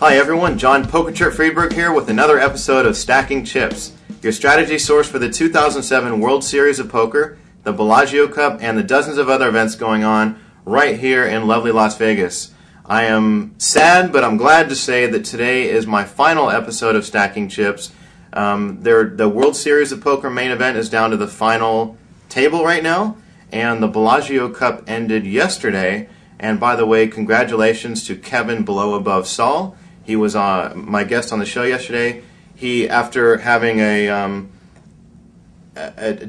Hi everyone, John PokerChart Friedberg here with another episode of Stacking Chips, your strategy source for the 2007 World Series of Poker, the Bellagio Cup, and the dozens of other events going on right here in lovely Las Vegas. I am sad, but I'm glad to say that today is my final episode of Stacking Chips. The World Series of Poker main event is down to the final table right now, and the Bellagio Cup ended yesterday. And by the way, congratulations to Kevin Below Above Saul. He was my guest on the show yesterday. He, after having a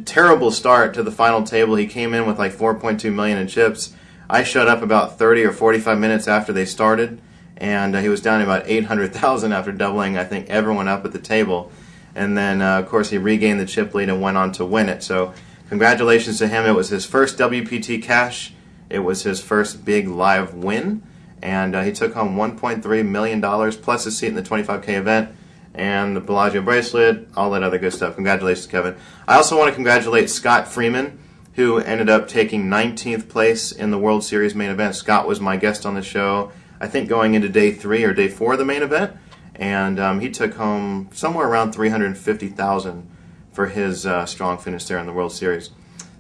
terrible start to the final table, he came in with like 4.2 million in chips. I showed up about 30 or 45 minutes after they started, and he was down to about 800,000 after doubling, I think, everyone up at the table. And then, of course, he regained the chip lead and went on to win it. So congratulations to him. It was his first WPT cash. It was his first big live win. And he took home $1.3 million plus a seat in the 25K event and the Bellagio bracelet, all that other good stuff. Congratulations, Kevin. I also want to congratulate Scott Freeman, who ended up taking 19th place in the World Series main event. Scott was my guest on the show, I think going into day 3 or day 4 of the main event. And he took home somewhere around $350,000 for his strong finish there in the World Series.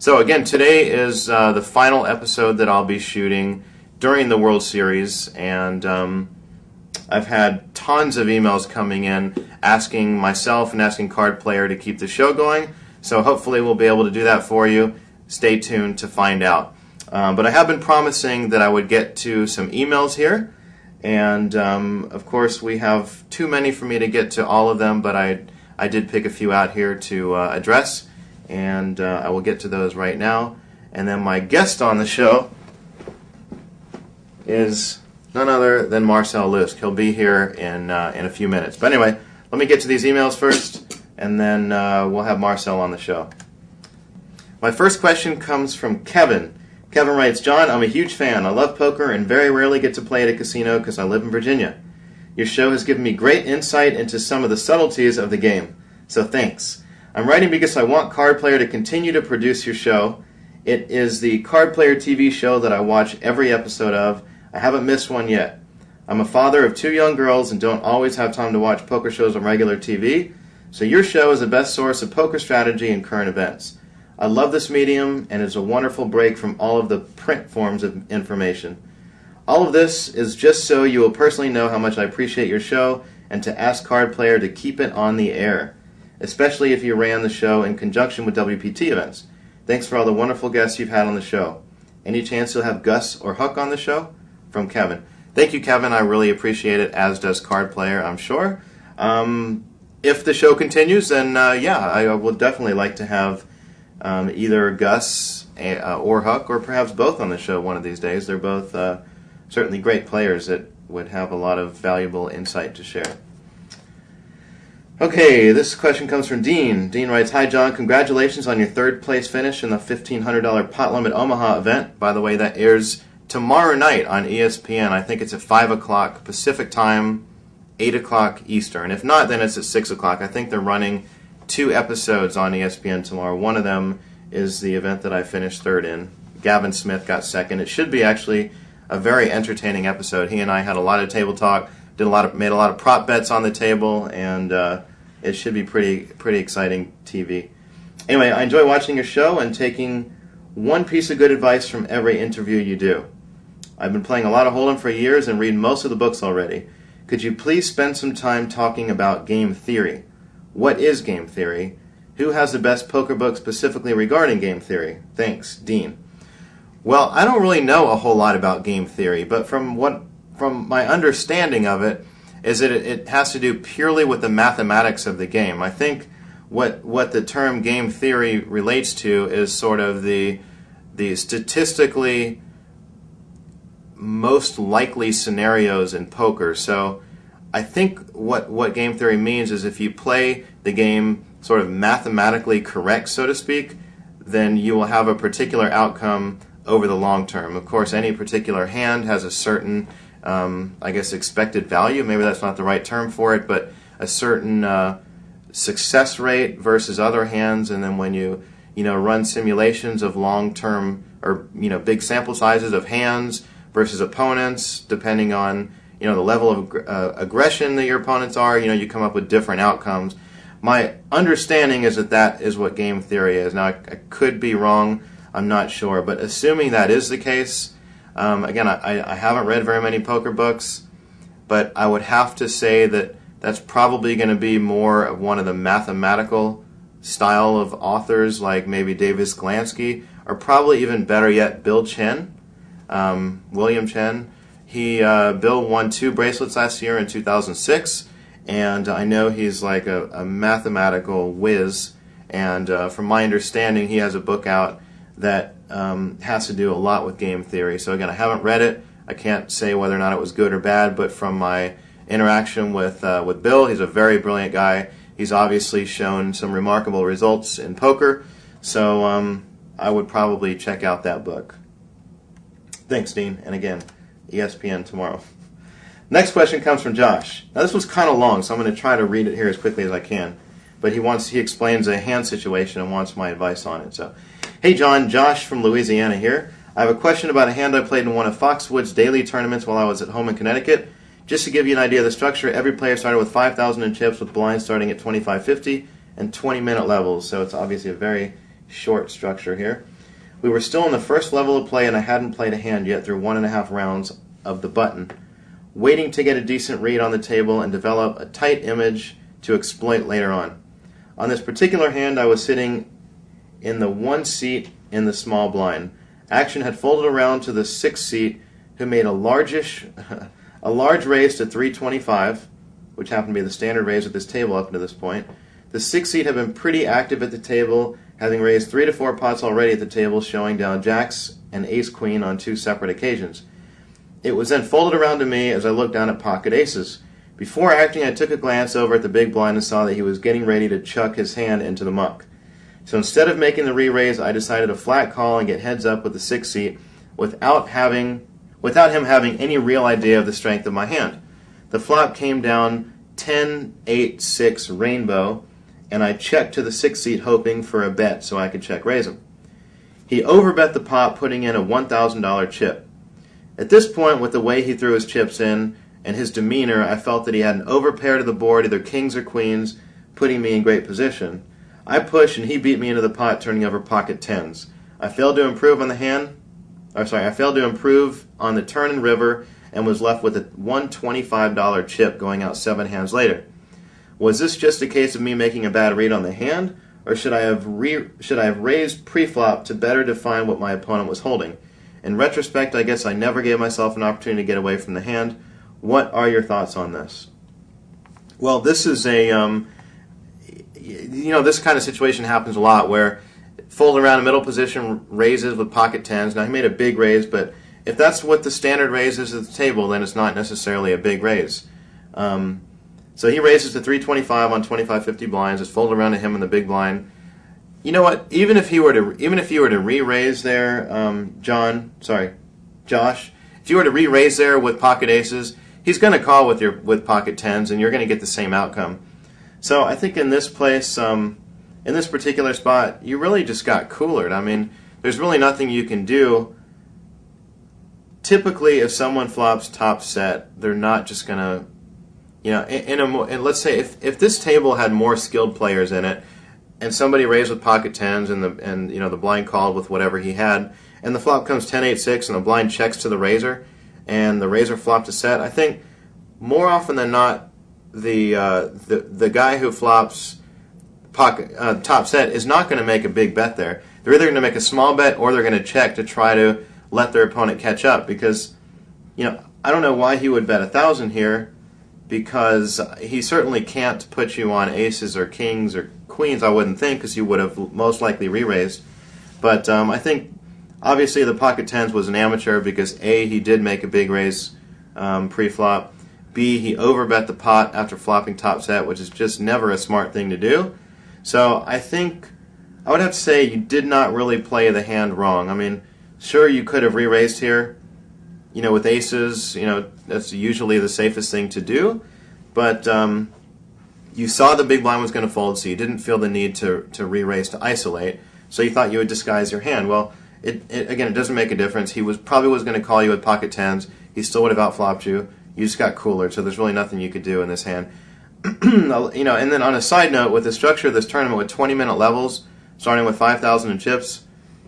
So again, today is the final episode that I'll be shooting during the World Series, and I've had tons of emails coming in asking myself and asking Card Player to keep the show going, so hopefully we'll be able to do that for you. Stay tuned to find out. But I have been promising that I would get to some emails here, and of course we have too many for me to get to all of them, but I did pick a few out here to address, and I will get to those right now. And then my guest on the show is none other than Marcel Luske. He'll be here in a few minutes. But anyway, let me get to these emails first, and then we'll have Marcel on the show. My first question comes from Kevin. Kevin writes, John, I'm a huge fan. I love poker and very rarely get to play at a casino because I live in Virginia. Your show has given me great insight into some of the subtleties of the game, so thanks. I'm writing because I want Card Player to continue to produce your show. It is the Card Player TV show that I watch every episode of. I haven't missed one yet. I'm a father of 2 young girls and don't always have time to watch poker shows on regular TV, so your show is the best source of poker strategy and current events. I love this medium, and it's a wonderful break from all of the print forms of information. All of this is just so you will personally know how much I appreciate your show and to ask Card Player to keep it on the air, especially if you ran the show in conjunction with WPT events. Thanks for all the wonderful guests you've had on the show. Any chance you'll have Gus or Huck on the show? From Kevin. Thank you, Kevin. I really appreciate it, as does Card Player, I'm sure. If the show continues, then yeah, I would definitely like to have either Gus or Huck, or perhaps both on the show one of these days. They're both certainly great players that would have a lot of valuable insight to share. Okay, this question comes from Dean. Dean writes, Hi, John. Congratulations on your 3rd place finish in the $1,500 Pot Limit Omaha event. By the way, that airs tomorrow night on ESPN. I think it's at 5 o'clock Pacific time, 8 o'clock Eastern. If not, then it's at 6 o'clock. I think they're running 2 episodes on ESPN tomorrow. One of them is the event that I finished 3rd in. Gavin Smith got 2nd. It should be actually a very entertaining episode. He and I had a lot of table talk, made a lot of prop bets on the table, and it should be pretty exciting TV. Anyway, I enjoy watching your show and taking one piece of good advice from every interview you do. I've been playing a lot of Holdem for years and read most of the books already. Could you please spend some time talking about game theory? What is game theory? Who has the best poker book specifically regarding game theory? Thanks, Dean. Well, I don't really know a whole lot about game theory, but from my understanding of it is that it has to do purely with the mathematics of the game. I think what the term game theory relates to is sort of the statistically most likely scenarios in poker. So I think what game theory means is if you play the game sort of mathematically correct, so to speak, then you will have a particular outcome over the long term. Of course, any particular hand has a certain, I guess, expected value. Maybe that's not the right term for it, but a certain success rate versus other hands. And then when you run simulations of long-term or big sample sizes of hands versus opponents, depending on the level of aggression that your opponents are, you come up with different outcomes. My understanding is that that is what game theory is. Now, I could be wrong. I'm not sure. But assuming that is the case, again, I haven't read very many poker books, but I would have to say that that's probably going to be more of one of the mathematical style of authors, like maybe Davis Glansky, or probably even better yet, Bill Chen, William Chen. Bill won 2 bracelets last year in 2006, and I know he's like a mathematical whiz, and from my understanding, he has a book out that has to do a lot with game theory. So again, I haven't read it. I can't say whether or not it was good or bad, but from my interaction with Bill, he's a very brilliant guy. He's obviously shown some remarkable results in poker, so I would probably check out that book. Thanks, Dean, and again, ESPN tomorrow. Next question comes from Josh. Now this was kind of long, so I'm going to try to read it here as quickly as I can. But he explains a hand situation and wants my advice on it. So, hey John, Josh from Louisiana here. I have a question about a hand I played in one of Foxwood's daily tournaments while I was at home in Connecticut. Just to give you an idea of the structure, every player started with 5,000 in chips, with blinds starting at 25.50 and 20-minute levels. So it's obviously a very short structure here. We were still in the first level of play, and I hadn't played a hand yet through 1.5 rounds of the button, waiting to get a decent read on the table and develop a tight image to exploit later on. On this particular hand, I was sitting in the 1 seat in the small blind. Action had folded around to the 6th seat, who made a large raise to 325, which happened to be the standard raise at this table up to this point. The 6th seat had been pretty active at the table, having raised 3 to 4 pots already at the table, showing down jacks and ace-queen on 2 separate occasions. It was then folded around to me as I looked down at pocket aces. Before acting, I took a glance over at the big blind and saw that he was getting ready to chuck his hand into the muck. So instead of making the re-raise, I decided to flat call and get heads up with the 6th seat without him having any real idea of the strength of my hand. The flop came down 10-8-6 rainbow, and I checked to the 6th seat hoping for a bet so I could check raise him. He overbet the pot, putting in a $1,000 chip. At this point, with the way he threw his chips in and his demeanor, I felt that he had an overpair to the board, either kings or queens, putting me in great position. I pushed and he beat me into the pot, turning over pocket tens. I failed to improve on the turn and river and was left with a $125 chip going out 7 hands later. Was this just a case of me making a bad read on the hand, or should I have raised pre-flop to better define what my opponent was holding? In retrospect, I guess I never gave myself an opportunity to get away from the hand. What are your thoughts on this? Well, this is this kind of situation happens a lot where fold around a middle position raises with pocket tens. Now, he made a big raise, but if that's what the standard raise is at the table, then it's not necessarily a big raise. So he raises to 325 on 25-50 blinds. It's folded around to him in the big blind. You know what? Even if you were to re-raise there, Josh, if you were to re-raise there with pocket aces, he's going to call with pocket tens, and you're going to get the same outcome. So I think in this place, in this particular spot, you really just got coolered. I mean, there's really nothing you can do. Typically, if someone flops top set, they're not just going to, and let's say if this table had more skilled players in it, and somebody raised with pocket tens, and the blind called with whatever he had, and the flop comes 10-8-6, and the blind checks to the raiser, and the raiser flopped a set. I think more often than not, the guy who flops top set is not going to make a big bet there. They're either going to make a small bet or they're going to check to try to let their opponent catch up, because I don't know why he would bet 1,000 here, because he certainly can't put you on aces or kings or queens, I wouldn't think, because you would have most likely re-raised. But I think obviously the pocket tens was an amateur because A, he did make a big raise pre-flop, B, he overbet the pot after flopping top set, which is just never a smart thing to do. So I think I would have to say you did not really play the hand wrong. I mean, sure, you could have re-raised here, with aces, that's usually the safest thing to do, but you saw the big blind was going to fold, so you didn't feel the need to re-raise to isolate, so you thought you would disguise your hand. Well, it doesn't make a difference. He probably was going to call you with pocket tens. He still would have outflopped you. you just got cooler. So there's really nothing you could do in this hand. You know, and then on a side note, with the structure of this tournament with 20-minute levels, starting with 5,000 in chips,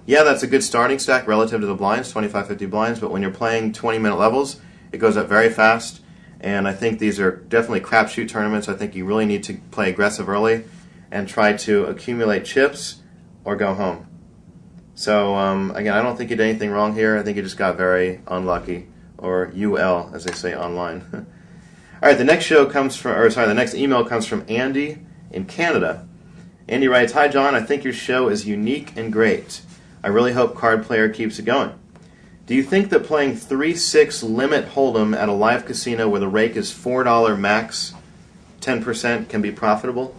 yeah, that's a good starting stack relative to the blinds, 25, 50 blinds, but when you're playing 20-minute levels, it goes up very fast, and I think these are definitely crapshoot tournaments. I think you really need to play aggressive early and try to accumulate chips or go home. So, again, I don't think you did anything wrong here. I think you just got very unlucky, or UL, as they say online. All right, the next the next email comes from Andy in Canada. Andy writes, "Hi, John. I think your show is unique and great. I really hope Card Player keeps it going. Do you think that playing 3-6 limit Holdem at a live casino where the rake is $4 max, 10% can be profitable?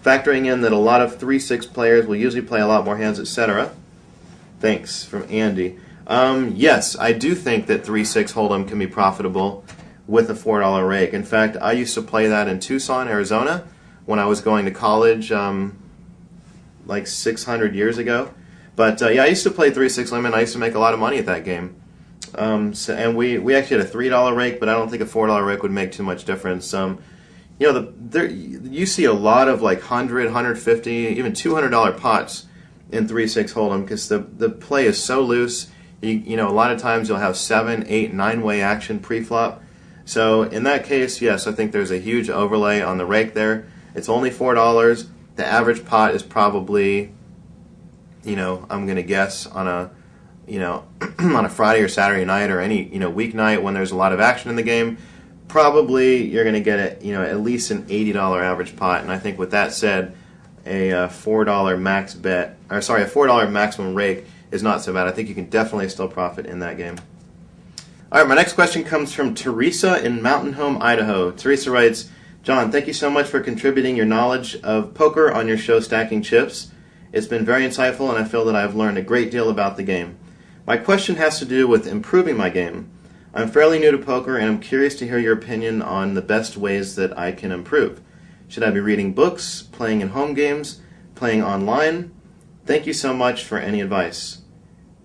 Factoring in that a lot of 3-6 players will usually play a lot more hands, etc. Thanks," from Andy. Yes, I do think that 3-6 Holdem can be profitable with a $4 rake. In fact, I used to play that in Tucson, Arizona, when I was going to college like 600 years ago. But yeah, I used to play 3-6 limit. I used to make a lot of money at that game. And we actually had a $3 rake, but I don't think a $4 rake would make too much difference. You know, you see a lot of like $100, $150, even $200 pots in 3-6 Holdem because the play is so loose. You know, a lot of times you'll have 7, 8, 9-way action pre-flop. So in that case, yes, I think there's a huge overlay on the rake there. It's only $4. The average pot is probably, you know, I'm going to guess on a, you know, on a Friday or Saturday night or any, you know, weeknight when there's a lot of action in the game, probably you're going to get, you know, at least an $80 average pot. And I think with that said, a $4 max bet, or sorry, a $4 maximum rake is not so bad. I think you can definitely still profit in that game. All right, my next question comes from Teresa in Mountain Home, Idaho. Teresa writes, "John, thank you so much for contributing your knowledge of poker on your show Stacking Chips. It's been very insightful, and I feel that I've learned a great deal about the game. My question has to do with improving my game. I'm fairly new to poker, and I'm curious to hear your opinion on the best ways that I can improve. Should I be reading books, playing in home games, playing online? Thank you so much for any advice.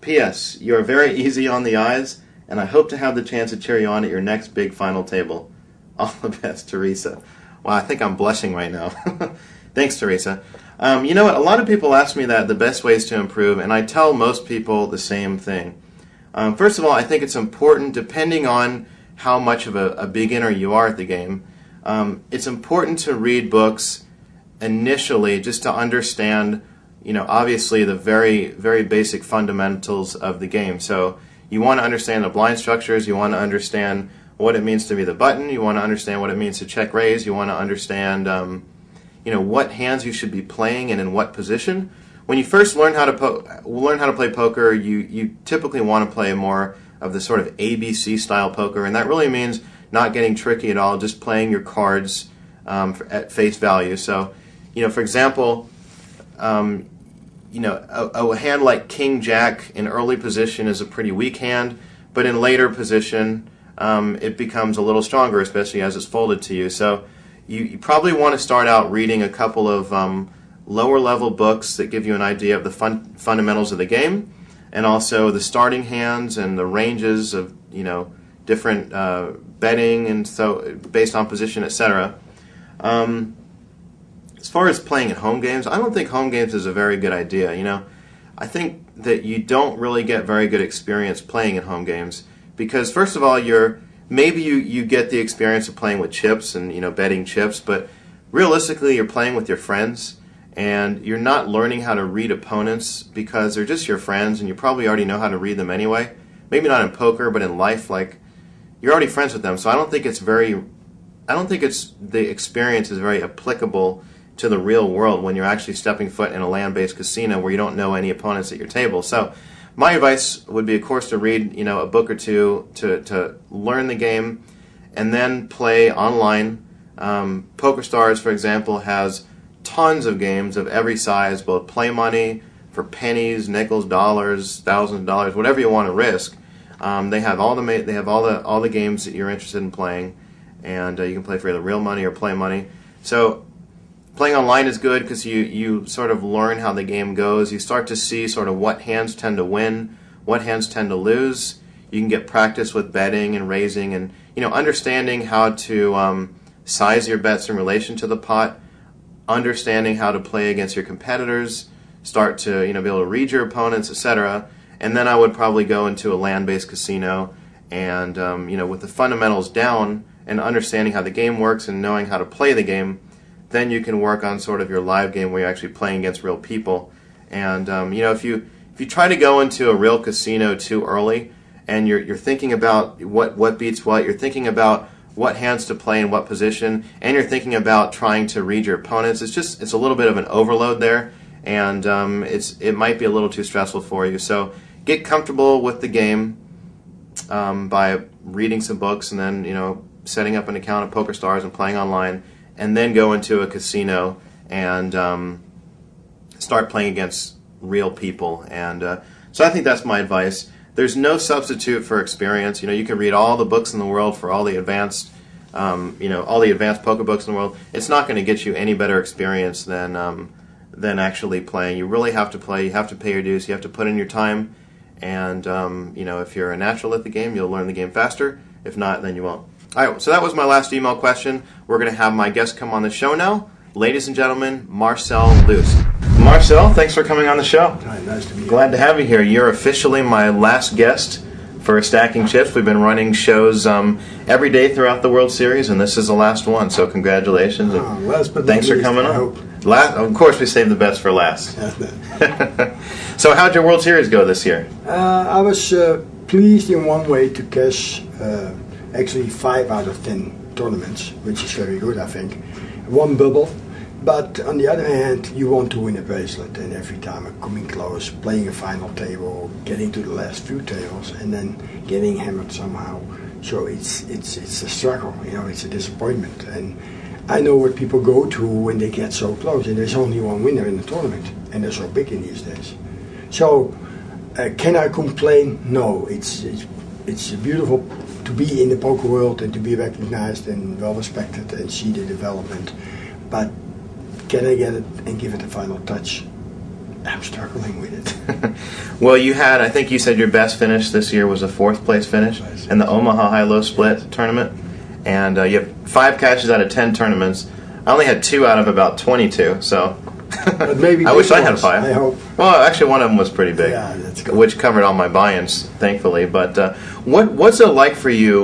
P.S. You are very easy on the eyes, and I hope to have the chance to cheer you on at your next big final table. All the best, Teresa." Wow, I think I'm blushing right now. Thanks, Teresa. You know what? A lot of people ask me that, the best ways to improve, and I tell most people the same thing. First of all, I think it's important, depending on how much of a beginner you are at the game, it's important to read books initially just to understand, you know, obviously the very, very basic fundamentals of the game. So you want to understand the blind structures, you want to understand what it means to be the button, you want to understand what it means to check raise, you want to understand you know, what hands you should be playing and in what position. When you first learn how to play poker, you typically want to play more of the sort of ABC style poker, and that really means not getting tricky at all, just playing your cards at face value. So, you know, for example, you know, a hand like King Jack in early position is a pretty weak hand, but in later position it becomes a little stronger, especially as it's folded to you. So you probably want to start out reading a couple of lower level books that give you an idea of the fundamentals of the game, and also the starting hands and the ranges of, you know, different betting, and so based on position, etc. As far as playing at home games, I don't think home games is a very good idea. You know, I think that you don't really get very good experience playing at home games because, first of all, maybe you get the experience of playing with chips and, you know, betting chips, but realistically you're playing with your friends and you're not learning how to read opponents because they're just your friends and you probably already know how to read them anyway. Maybe not in poker, but in life, like, you're already friends with them. So I don't think the experience is very applicable to the real world when you're actually stepping foot in a land-based casino where you don't know any opponents at your table. So my advice would be, of course, to read, you know, a book or two to learn the game, and then play online. PokerStars, for example, has tons of games of every size, both play money for pennies, nickels, dollars, thousands of dollars, whatever you want to risk. They have all the games that you're interested in playing, and you can play for either real money or play money. So playing online is good because you sort of learn how the game goes. You start to see sort of what hands tend to win, what hands tend to lose. You can get practice with betting and raising, and understanding how to size your bets in relation to the pot, understanding how to play against your competitors, start to be able to read your opponents, etc. And then I would probably go into a land-based casino, and with the fundamentals down and understanding how the game works and knowing how to play the game, then you can work on sort of your live game where you're actually playing against real people. And if you try to go into a real casino too early, and you're thinking about what beats what, you're thinking about what hands to play in what position, and you're thinking about trying to read your opponents, it's a little bit of an overload there, and it might be a little too stressful for you. So get comfortable with the game by reading some books, and then setting up an account at PokerStars and playing online, and then go into a casino and start playing against real people. And so I think that's my advice. There's no substitute for experience. You can read all the books in the world for all the advanced, all the advanced poker books in the world. It's not going to get you any better experience than actually playing. You really have to play. You have to pay your dues. You have to put in your time. And if you're a natural at the game, you'll learn the game faster. If not, then you won't. All right. So that was my last email question. We're going to have my guest come on the show now. Ladies and gentlemen, Marcel Luske. Marcel, thanks for coming on the show. Hi, nice to meet you. Glad to have you here. You're officially my last guest for Stacking Chips. We've been running shows every day throughout the World Series, and this is the last one, so congratulations. Last but thanks not for least, coming I on. hope. Of course, we saved the best for last. So how'd your World Series go this year? I was pleased in one way to cash actually 5 out of 10 tournaments, which is very good, I think. One bubble. But on the other hand, you want to win a bracelet, and every time I'm coming close, playing a final table, getting to the last few tables, and then getting hammered somehow. So it's a struggle, it's a disappointment. And I know what people go to when they get so close, and there's only one winner in the tournament, and they're so big in these days. So can I complain? No, it's beautiful to be in the poker world and to be recognized and well respected and see the development. But can I get it and give it a final touch? I'm struggling with it. Well, I think you said your best finish this year was a 4th place finish in the Omaha High-Low Split tournament. And you have 5 cashes out of 10 tournaments. I only had 2 out of about 22, so but maybe I wish I had 5. I hope. Well, actually one of them was pretty big, yeah, that's good. Which covered all my buy-ins, thankfully. But what's it like for you?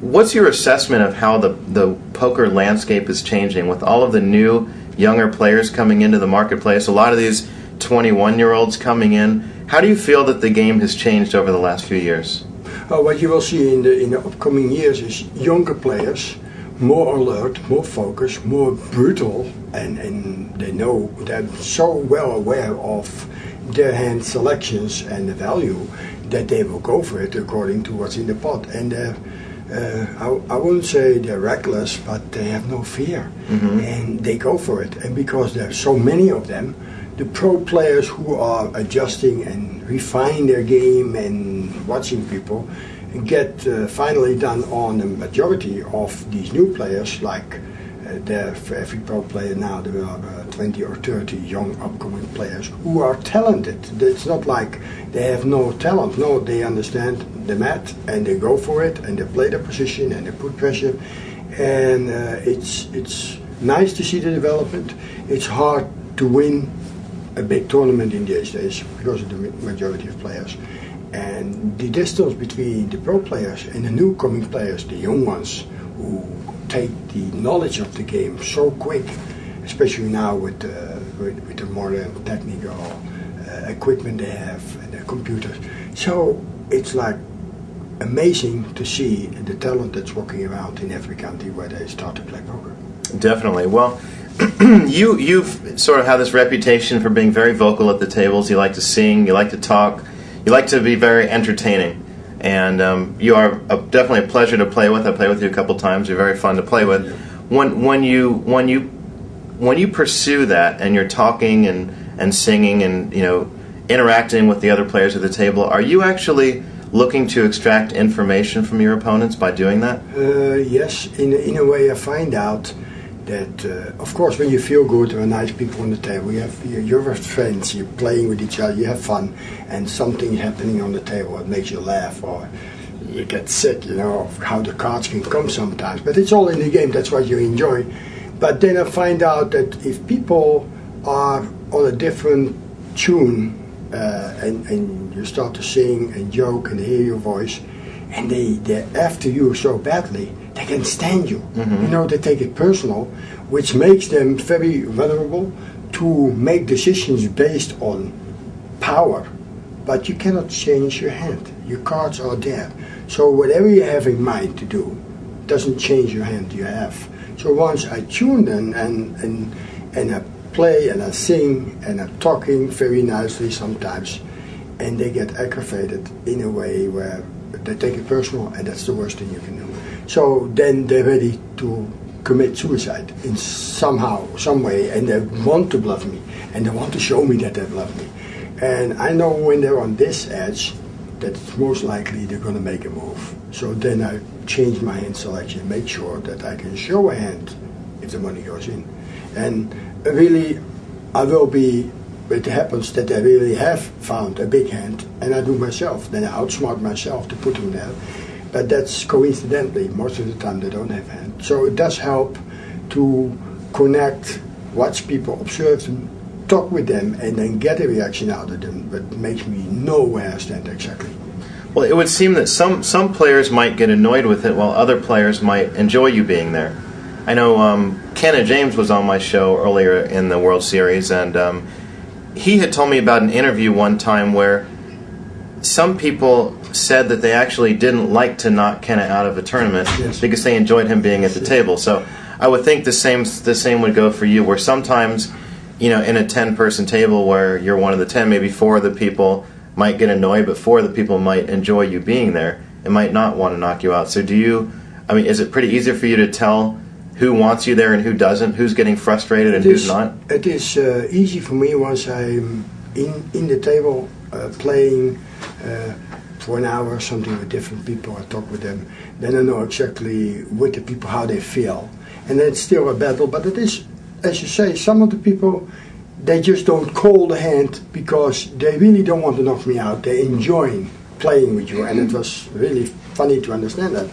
What's your assessment of how the poker landscape is changing with all of the new, younger players coming into the marketplace? A lot of these 21-year-olds coming in. How do you feel that the game has changed over the last few years? What you will see in the upcoming years is younger players, more alert, more focused, more brutal, and they're so well aware of their hand selections and the value that they will go for it according to what's in the pot. And I wouldn't say they're reckless, but they have no fear, and they go for it. And because there are so many of them, the pro players who are adjusting and refine their game and watching people get finally done on the majority of these new players. Like for every pro player now, there are 20 or 30 young upcoming players who are talented. It's not like they have no talent. No, they understand the mat and they go for it and they play their position and they put pressure. And it's nice to see the development. It's hard to win a big tournament in these days because of the majority of players. And the distance between the pro players and the new coming players, the young ones who take the knowledge of the game so quick, especially now with the modern technical equipment they have and the computers. So it's like amazing to see the talent that's walking around in every country where they start to play poker. Definitely. Well, you've sort of had this reputation for being very vocal at the tables. You like to sing, you like to talk, you like to be very entertaining. And you are definitely a pleasure to play with. I played with you a couple times. You're very fun to play with. When you pursue that and you're talking and singing and interacting with the other players at the table, are you actually looking to extract information from your opponents by doing that? Yes. In a way, I find out that, of course, when you feel good, there are nice people on the table. You're with friends, you're playing with each other, you have fun, and something happening on the table that makes you laugh, or you get sick, of how the cards can come sometimes. But it's all in the game, that's what you enjoy. But then I find out that if people are on a different tune, and you start to sing and joke and hear your voice, and they're after you so badly, they can stand you. Mm-hmm. They take it personal, which makes them very vulnerable to make decisions based on power. But you cannot change your hand. Your cards are there. So whatever you have in mind to do doesn't change your hand you have. So once I tune them and I play and I sing and I'm talking very nicely sometimes, and they get aggravated in a way where they take it personal, and that's the worst thing you can do. So then they're ready to commit suicide in somehow, some way, and they want to bluff me, and they want to show me that they bluff me. And I know when they're on this edge, that it's most likely they're going to make a move. So then I change my hand selection, make sure that I can show a hand if the money goes in. And really, I will be, it happens that I really have found a big hand, and I do myself. Then I outsmart myself to put them there. But that's coincidentally, most of the time they don't have hand. So it does help to connect, watch people, observe them, talk with them, and then get a reaction out of them that makes me know where I stand exactly. Well, it would seem that some players might get annoyed with it, while other players might enjoy you being there. I know Kenna James was on my show earlier in the World Series, and he had told me about an interview one time where some people said that they actually didn't like to knock Kenna out of a tournament because they enjoyed him being at the table. So I would think the same would go for you, where sometimes, in a 10-person table where you're one of the 10, maybe 4 of the people might get annoyed, but 4 of the people might enjoy you being there and might not want to knock you out. So is it pretty easy for you to tell who wants you there and who doesn't, who's getting frustrated and who's not? It is easy for me once I'm in the table playing for an hour or something with different people. I talk with them, then I know exactly with the people how they feel. And then it's still a battle, but it is, as you say, some of the people, they just don't call the hand because they really don't want to knock me out. They enjoy playing with you, and it was really funny to understand that.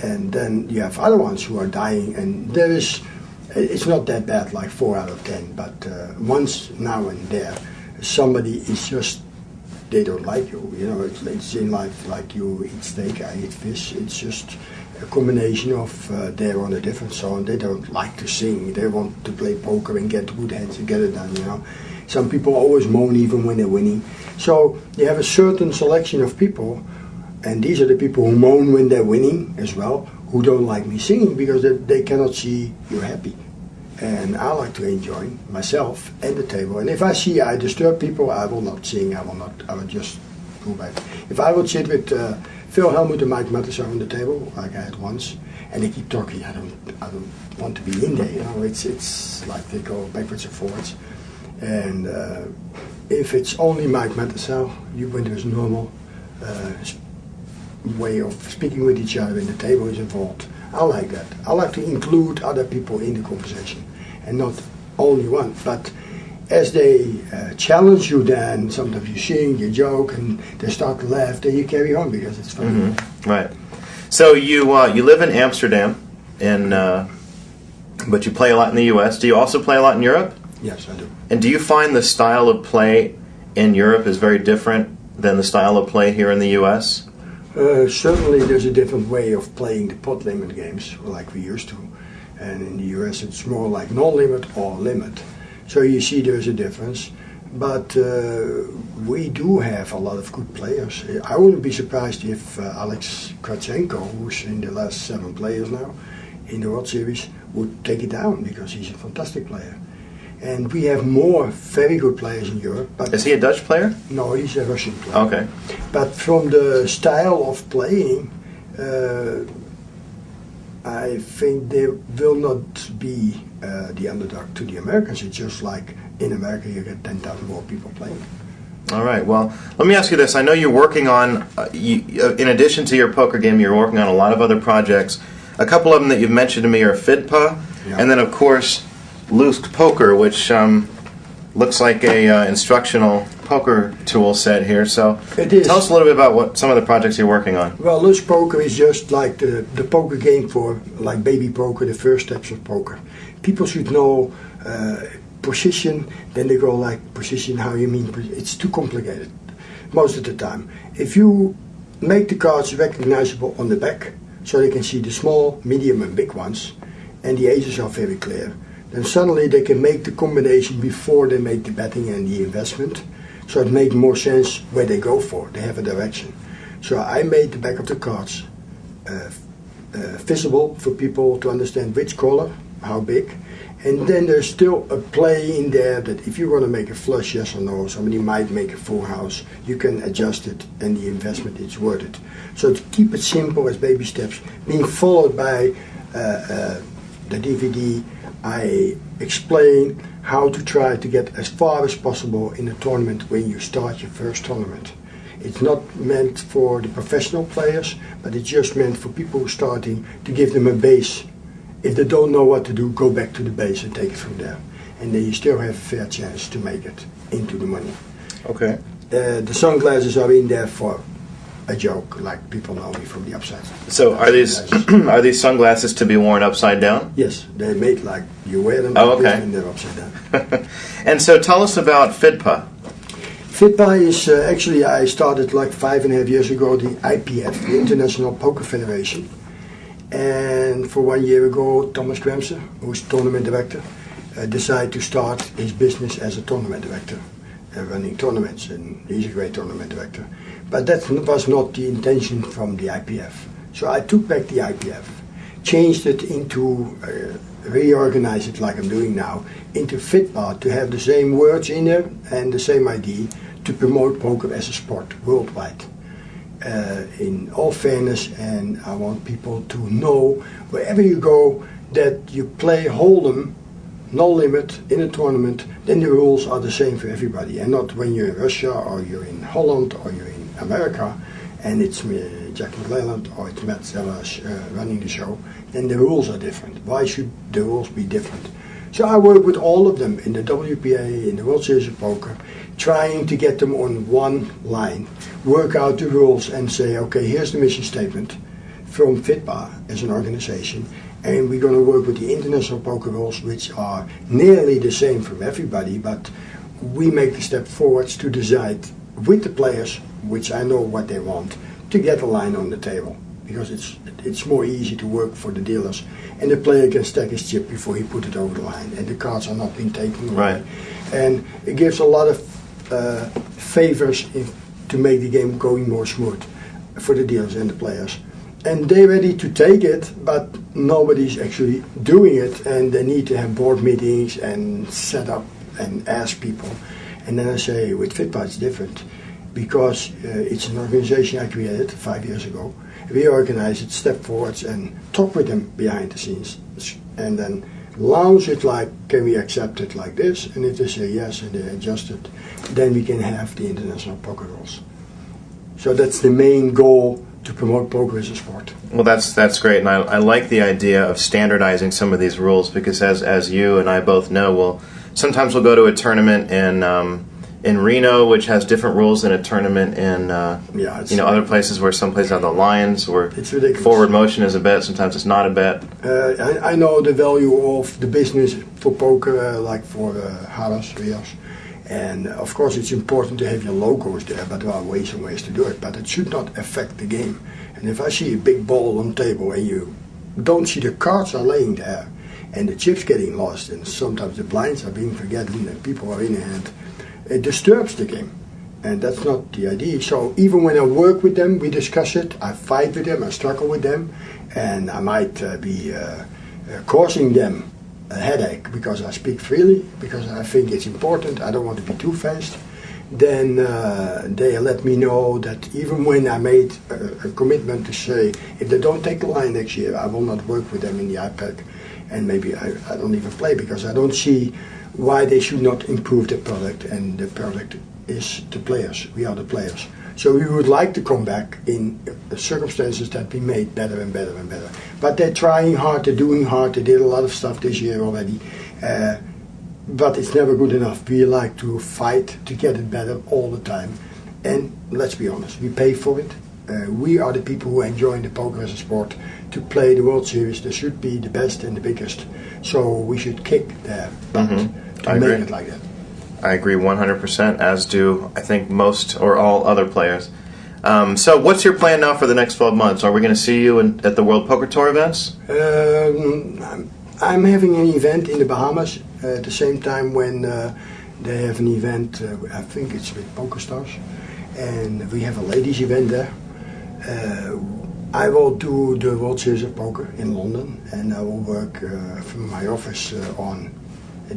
And then you have other ones who are dying, and it's not that bad, like 4 out of 10, but once now and there, somebody is just, they don't like you. It's in life like you eat steak, I eat fish. It's just a combination of they're on a different zone. They don't like to sing. They want to play poker and get good hands and get it done. Some people always moan even when they're winning. So you have a certain selection of people, and these are the people who moan when they're winning as well, who don't like me singing because they cannot see you're happy. And I like to enjoy myself and the table. And if I see I disturb people, I will not sing. I will just go back. If I would sit with Phil Hellmuth and Mike Mattisson on the table, like I had once, and they keep talking, I don't want to be in there. It's like they go backwards and forwards. And if it's only Mike Mattisson, when there's normal way of speaking with each other and the table is involved, I like that. I like to include other people in the conversation and not only one. But as they challenge you, then sometimes you sing, you joke, and they start to laugh, then you carry on because it's funny. Mm-hmm. Right. So you live in Amsterdam, but you play a lot in the U.S. Do you also play a lot in Europe? Yes, I do. And do you find the style of play in Europe is very different than the style of play here in the U.S.? Certainly there's a different way of playing the pot limit games like we used to, and in the US it's more like non-limit or limit, so you see there's a difference, but we do have a lot of good players. I wouldn't be surprised if Alex Kratchenko, who's in the last 7 players now in the World Series, would take it down because he's a fantastic player. And we have more very good players in Europe. But is he a Dutch player? No, he's a Russian player. Okay. But from the style of playing, I think they will not be the underdog to the Americans. It's just like in America you get 10,000 more people playing. All right. Well, let me ask you this. I know you're working on, in addition to your poker game, you're working on a lot of other projects. A couple of them that you've mentioned to me are FIDPA, and then of course Luske Poker, which looks like a instructional poker tool set here. So it is. Tell us a little bit about what some of the projects you're working on. Well, Luske Poker is just like the poker game for like baby poker, the first steps of poker. People should know position, then they go like position, how you mean, it's too complicated most of the time. If you make the cards recognizable on the back, so they can see the small, medium and big ones, and the aces are very clear, then suddenly they can make the combination before they make the betting and the investment, so it makes more sense where they go for, they have a direction. So I made the back of the cards visible for people to understand which color, how big, and then there's still a play in there that if you want to make a flush, yes or no, somebody might make a full house, you can adjust it and the investment is worth it. So to keep it simple as baby steps, being followed by the DVD, I explain how to try to get as far as possible in a tournament when you start your first tournament. It's not meant for the professional players, but it's just meant for people who are starting, to give them a base. If they don't know what to do, go back to the base and take it from there. And then you still have a fair chance to make it into the money. Okay. The sunglasses are in there for a joke, like people know me from the upside. So are these are these sunglasses to be worn upside down? Yes, they're made like you wear them Oh, like this okay. and they're upside down. And so tell us about FIDPA. FIDPA is actually, I started like 5.5 years ago, the IPF, the International Poker Federation. And for 1 year ago, Thomas Kremser, who's tournament director, decided to start his business as a tournament director, running tournaments, and he's a great tournament director. But that was not the intention from the IPF. So I took back the IPF, changed it into, reorganized it like I'm doing now, into FIDPA, to have the same words in there and the same idea to promote poker as a sport worldwide. In all fairness, and I want people to know wherever you go that you play Holdem, no limit, in a tournament, then the rules are the same for everybody, and not when you're in Russia or you're in Holland or you're in America and it's Jack McLelland or it's Matt Sellers running the show, then the rules are different. Why should the rules be different? So I work with all of them in the WPA, in the World Series of Poker, trying to get them on one line, work out the rules and say, okay, here's the mission statement from FIDPA as an organization, and we're going to work with the international poker rules, which are nearly the same from everybody, but we make the step forwards to decide with the players, which I know what they want, to get a line on the table, because it's more easy to work for the dealers, and the player can stack his chip before he put it over the line, and the cards are not being taken away. Right. And it gives a lot of favors to make the game going more smooth for the dealers and the players. And they're ready to take it, but nobody's actually doing it, and they need to have board meetings and set up and ask people. And then I say, with FIDPA it's different, because it's an organization I created 5 years ago. We organize it, step forwards, and talk with them behind the scenes, and then launch it like, can we accept it like this? And if they say yes and they adjust it, then we can have the international poker rules. So that's the main goal, to promote poker as a sport. Well, that's great, and I like the idea of standardizing some of these rules, because as you and I both know, sometimes we'll go to a tournament in Reno, which has different rules than a tournament in other places, where some places have the lines, where it's ridiculous. Forward motion is a bet, sometimes it's not a bet. I know the value of the business for poker, like for Harris, Rios. And of course it's important to have your logos there, but there are ways and ways to do it. But it should not affect the game. And if I see a big ball on the table and you don't see the cards are laying there, and the chips getting lost, and sometimes the blinds are being forgotten and people are in hand, it disturbs the game. And that's not the idea. So even when I work with them, we discuss it, I fight with them, I struggle with them, and I might be causing them a headache because I speak freely, because I think it's important, I don't want to be too fast. Then they let me know that even when I made a commitment to say, if they don't take the line next year, I will not work with them in the IPAC, and maybe I don't even play, because I don't see why they should not improve their product, and the product is the players. We are the players. So we would like to come back in circumstances that we made better and better and better. But they're trying hard, they're doing hard, they did a lot of stuff this year already. But it's never good enough. We like to fight to get it better all the time. And let's be honest, we pay for it. We are the people who enjoy the poker as a sport. To play the World Series, there should be the best and the biggest. So we should kick their butt to make it like that. I agree 100%, as do I think most or all other players. So what's your plan now for the next 12 months? Are we going to see you at the World Poker Tour events? I'm having an event in the Bahamas at the same time when they have an event, I think it's with PokerStars, and we have a ladies event there. I will do the World Series of Poker in London, and I will work from my office on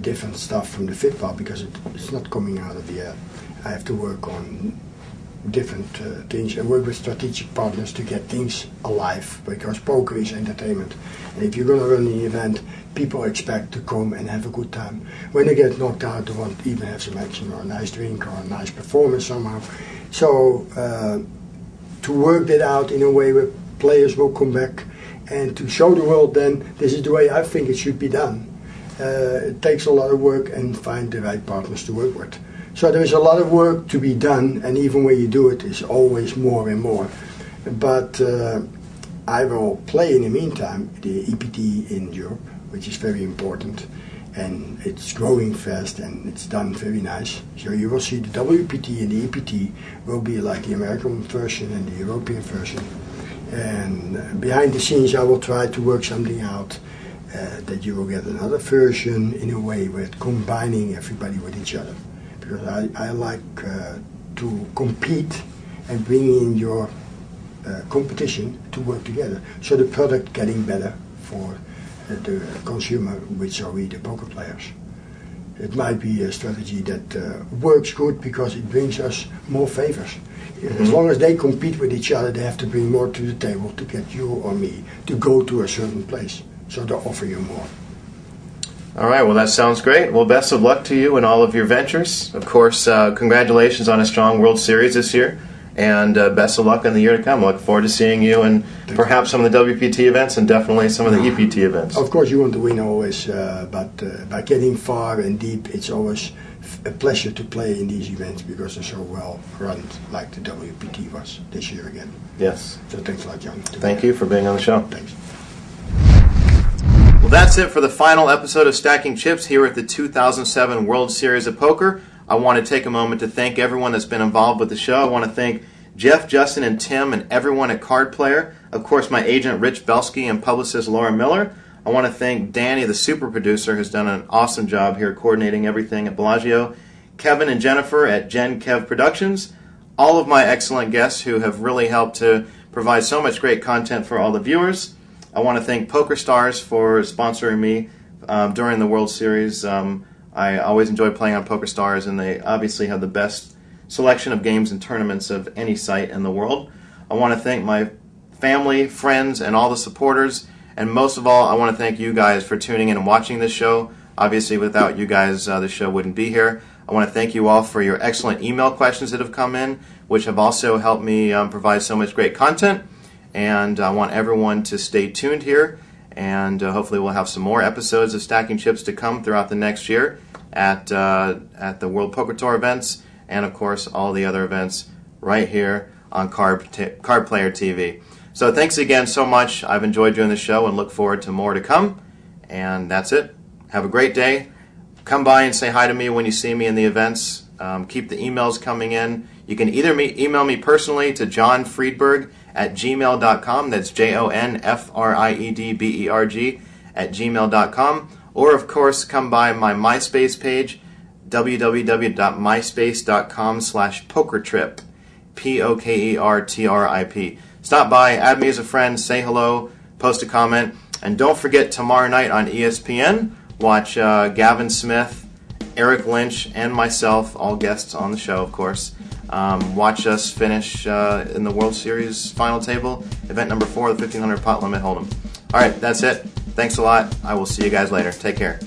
different stuff from the FitPub because it's not coming out of the air. I have to work on different things and work with strategic partners to get things alive, because poker is entertainment. And if you're going to run the event, people expect to come and have a good time. When they get knocked out, they want to even have some action or a nice drink or a nice performance somehow. So to work that out in a way where players will come back and to show the world then this is the way I think it should be done. It takes a lot of work and find the right partners to work with. So there is a lot of work to be done, and even when you do it, it's always more and more. But I will play in the meantime the EPT in Europe, which is very important, and it's growing fast and it's done very nice. So you will see the WPT and the EPT will be like the American version and the European version. And behind the scenes I will try to work something out that you will get another version in a way with combining everybody with each other. Because I like to compete and bring in your competition to work together. So the product getting better for the consumer, which are we, the poker players. It might be a strategy that works good because it brings us more favors. As long as they compete with each other, they have to bring more to the table to get you or me to go to a certain place. So they offer you more. All right, well, that sounds great. Well, best of luck to you in all of your ventures. Of course, congratulations on a strong World Series this year, and best of luck in the year to come. I look forward to seeing you and perhaps some of the WPT events and definitely some of the EPT events. Of course, you want to win always, but by getting far and deep, it's always a pleasure to play in these events because they're so well run, like the WPT was this year again. Yes. So thanks a lot, John. Thank you for being on the show. Thanks. Well, that's it for the final episode of Stacking Chips here at the 2007 World Series of Poker. I want to take a moment to thank everyone that's been involved with the show. I want to thank Jeff, Justin, and Tim, and everyone at Card Player. Of course, my agent Rich Belsky and publicist Laura Miller. I want to thank Danny, the super producer, who's done an awesome job here coordinating everything at Bellagio. Kevin and Jennifer at Gen Kev Productions. All of my excellent guests who have really helped to provide so much great content for all the viewers. I want to thank PokerStars for sponsoring me during the World Series. I always enjoy playing on PokerStars, and they obviously have the best selection of games and tournaments of any site in the world. I want to thank my family, friends, and all the supporters. And most of all, I want to thank you guys for tuning in and watching this show. Obviously, without you guys, the show wouldn't be here. I want to thank you all for your excellent email questions that have come in, which have also helped me provide so much great content. And I want everyone to stay tuned here, and hopefully we'll have some more episodes of Stacking Chips to come throughout the next year at the World Poker Tour events, and of course all the other events right here on Card Player TV. So thanks again so much. I've enjoyed doing the show and look forward to more to come. And that's it. Have a great day. Come by and say hi to me when you see me in the events. Keep the emails coming in. You can either email me personally to johnfriedberg@gmail.com. That's JONFRIEDBERG@gmail.com. Or, of course, come by my MySpace page, www.myspace.com/pokertrip. POKERTRIP. Stop by, add me as a friend, say hello, post a comment, and don't forget tomorrow night on ESPN, watch Gavin Smith, Eric Lynch, and myself, all guests on the show, of course. Watch us finish in the World Series final table, event number 4, the 1500 pot limit Holdem. All right, that's it. Thanks a lot. I will see you guys later. Take care.